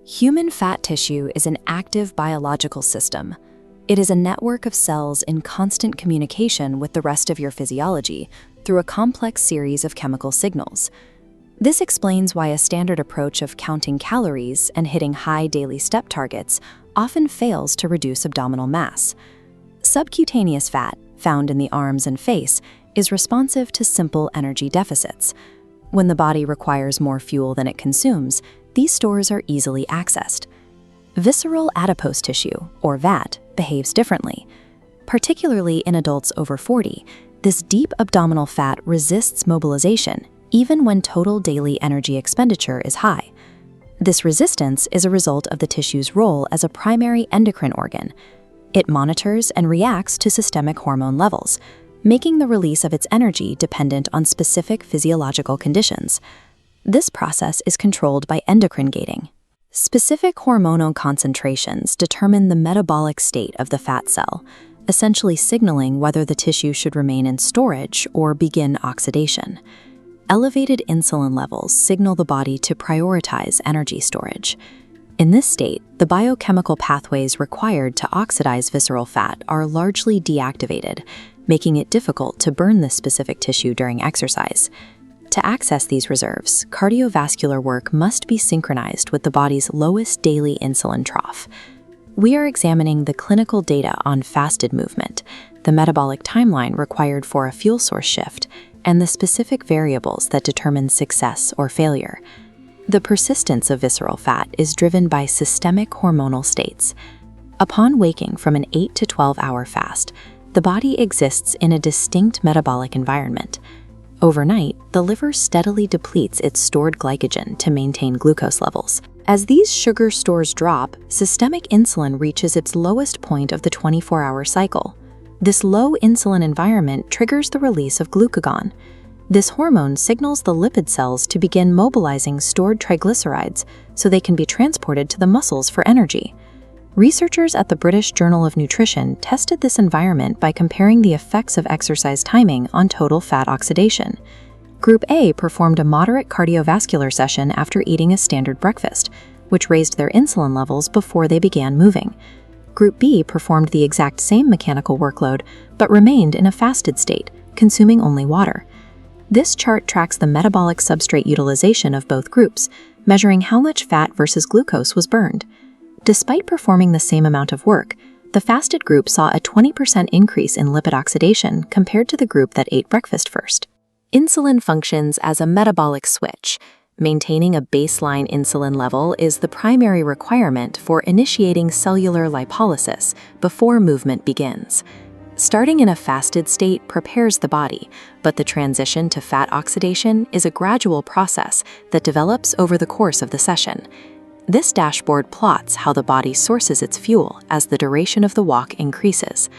Human fat tissue is an active biological system. It is a network of cells in constant communication with the rest of your physiology through a complex series of chemical signals. This explains why a standard approach of counting calories and hitting high daily step targets often fails to reduce abdominal mass. Subcutaneous fat, found in the arms and face, is responsive to simple energy deficits. When the body requires more fuel than it consumes, these stores are easily accessed. Visceral adipose tissue, or VAT, behaves differently. Particularly in adults over 40, this deep abdominal fat resists mobilization, even when total daily energy expenditure is high. This resistance is a result of the tissue's role as a primary endocrine organ. It monitors and reacts to systemic hormone levels, making the release of its energy dependent on specific physiological conditions. This process is controlled by endocrine gating. Specific hormonal concentrations determine the metabolic state of the fat cell, essentially signaling whether the tissue should remain in storage or begin oxidation. Elevated insulin levels signal the body to prioritize energy storage. In this state, the biochemical pathways required to oxidize visceral fat are largely deactivated, making it difficult to burn this specific tissue during exercise. To access these reserves, cardiovascular work must be synchronized with the body's lowest daily insulin trough. We are examining the clinical data on fasted movement, the metabolic timeline required for a fuel source shift, and the specific variables that determine success or failure. The persistence of visceral fat is driven by systemic hormonal states. Upon waking from an 8 to 12-hour fast, the body exists in a distinct metabolic environment. Overnight, the liver steadily depletes its stored glycogen to maintain glucose levels. As these sugar stores drop, systemic insulin reaches its lowest point of the 24-hour cycle. This low insulin environment triggers the release of glucagon. This hormone signals the lipid cells to begin mobilizing stored triglycerides so they can be transported to the muscles for energy. Researchers at the British Journal of Nutrition tested this environment by comparing the effects of exercise timing on total fat oxidation. Group A performed a moderate cardiovascular session after eating a standard breakfast, which raised their insulin levels before they began moving. Group B performed the exact same mechanical workload, but remained in a fasted state, consuming only water. This chart tracks the metabolic substrate utilization of both groups, measuring how much fat versus glucose was burned. Despite performing the same amount of work, the fasted group saw a 20% increase in lipid oxidation compared to the group that ate breakfast first. Insulin functions as a metabolic switch. Maintaining a baseline insulin level is the primary requirement for initiating cellular lipolysis before movement begins. Starting in a fasted state prepares the body, but the transition to fat oxidation is a gradual process that develops over the course of the session. This dashboard plots how the body sources its fuel as the duration of the walk increases.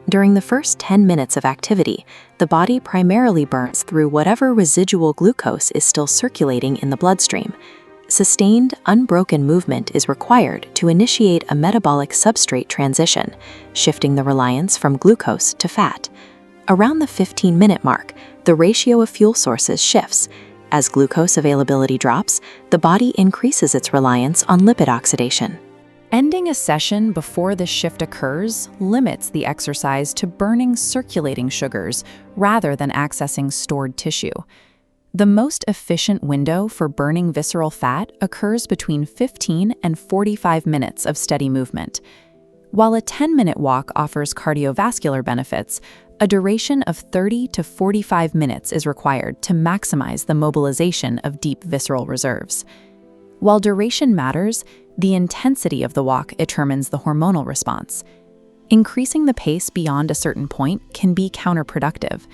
During the first 10 minutes of activity, the body primarily burns through whatever residual glucose is still circulating in the bloodstream. Sustained, unbroken movement is required to initiate a metabolic substrate transition, shifting the reliance from glucose to fat. Around the 15-minute mark, the ratio of fuel sources shifts. As glucose availability drops, the body increases its reliance on lipid oxidation. Ending a session before this shift occurs limits the exercise to burning circulating sugars rather than accessing stored tissue. The most efficient window for burning visceral fat occurs between 15 and 45 minutes of steady movement. While a 10-minute walk offers cardiovascular benefits, a duration of 30 to 45 minutes is required to maximize the mobilization of deep visceral reserves. While duration matters, the intensity of the walk determines the hormonal response. Increasing the pace beyond a certain point can be counterproductive.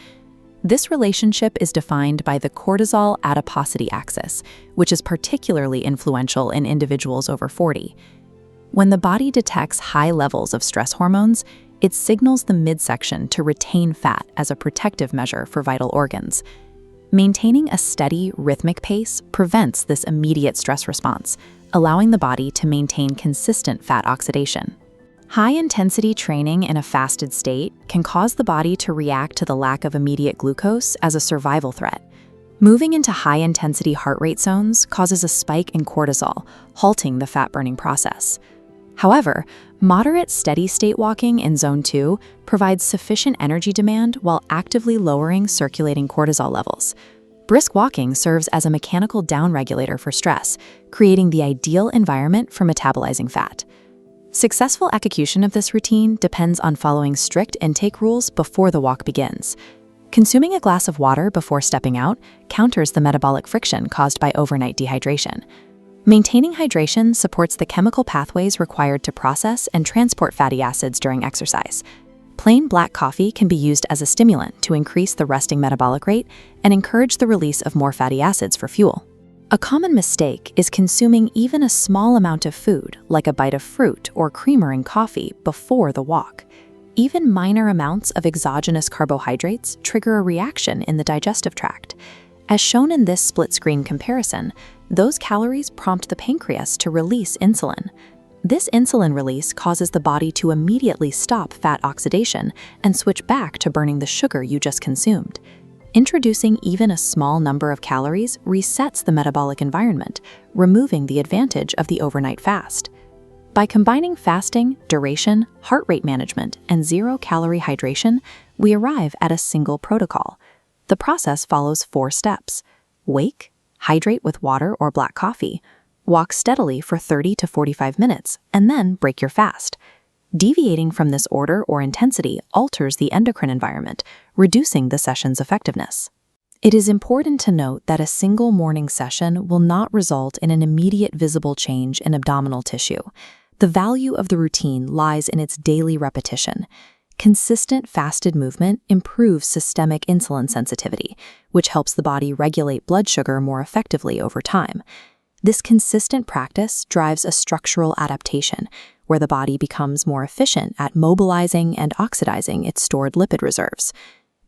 This relationship is defined by the cortisol adiposity axis, which is particularly influential in individuals over 40. When the body detects high levels of stress hormones, it signals the midsection to retain fat as a protective measure for vital organs. Maintaining a steady, rhythmic pace prevents this immediate stress response, allowing the body to maintain consistent fat oxidation. High-intensity training in a fasted state can cause the body to react to the lack of immediate glucose as a survival threat. Moving into high-intensity heart rate zones causes a spike in cortisol, halting the fat-burning process. However, moderate steady-state walking in Zone 2 provides sufficient energy demand while actively lowering circulating cortisol levels. Brisk walking serves as a mechanical downregulator for stress, creating the ideal environment for metabolizing fat. Successful execution of this routine depends on following strict intake rules before the walk begins. Consuming a glass of water before stepping out counters the metabolic friction caused by overnight dehydration. Maintaining hydration supports the chemical pathways required to process and transport fatty acids during exercise. Plain black coffee can be used as a stimulant to increase the resting metabolic rate and encourage the release of more fatty acids for fuel. A common mistake is consuming even a small amount of food, like a bite of fruit or creamer in coffee, before the walk. Even minor amounts of exogenous carbohydrates trigger a reaction in the digestive tract. As shown in this split-screen comparison, those calories prompt the pancreas to release insulin. This insulin release causes the body to immediately stop fat oxidation and switch back to burning the sugar you just consumed. Introducing even a small number of calories resets the metabolic environment, removing the advantage of the overnight fast. By combining fasting, duration, heart rate management, and zero-calorie hydration, we arrive at a single protocol. The process follows 4 steps. Wake, hydrate with water or black coffee, walk steadily for 30 to 45 minutes, and then break your fast. Deviating from this order or intensity alters the endocrine environment, reducing the session's effectiveness. It is important to note that a single morning session will not result in an immediate visible change in abdominal tissue. The value of the routine lies in its daily repetition. Consistent fasted movement improves systemic insulin sensitivity, which helps the body regulate blood sugar more effectively over time. This consistent practice drives a structural adaptation, where the body becomes more efficient at mobilizing and oxidizing its stored lipid reserves.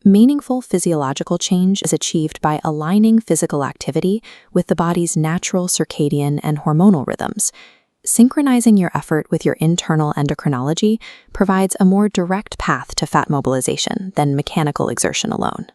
Meaningful physiological change is achieved by aligning physical activity with the body's natural circadian and hormonal rhythms. Synchronizing your effort with your internal endocrinology provides a more direct path to fat mobilization than mechanical exertion alone.